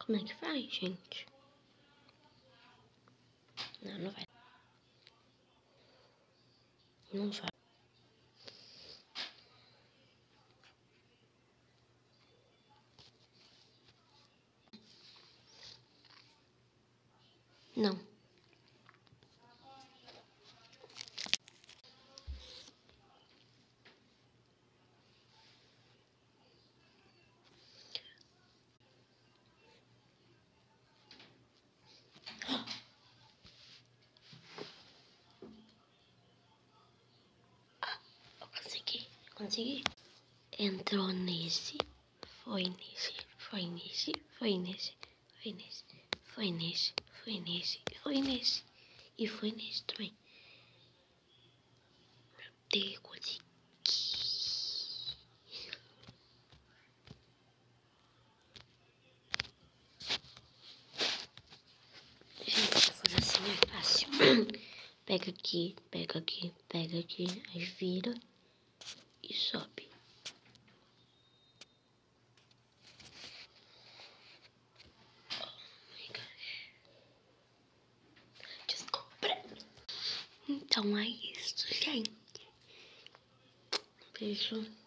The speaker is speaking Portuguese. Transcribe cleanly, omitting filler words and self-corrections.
Como é que faz, gente? Não, não vai. Não vai. Não. Eu consegui. Consegui. Entrou nesse. Foi nesse. Foi nesse. Foi nesse. Foi nesse. Foi nesse. Foi nesse. Foi nesse. E foi nesse também. Meu Deus, consegui. Gente, se for assim é fácil. Pega aqui, pega aqui, pega aqui, aí vira e sobe. Oh my gosh. Desculpa. Então é isso, gente. Beijo.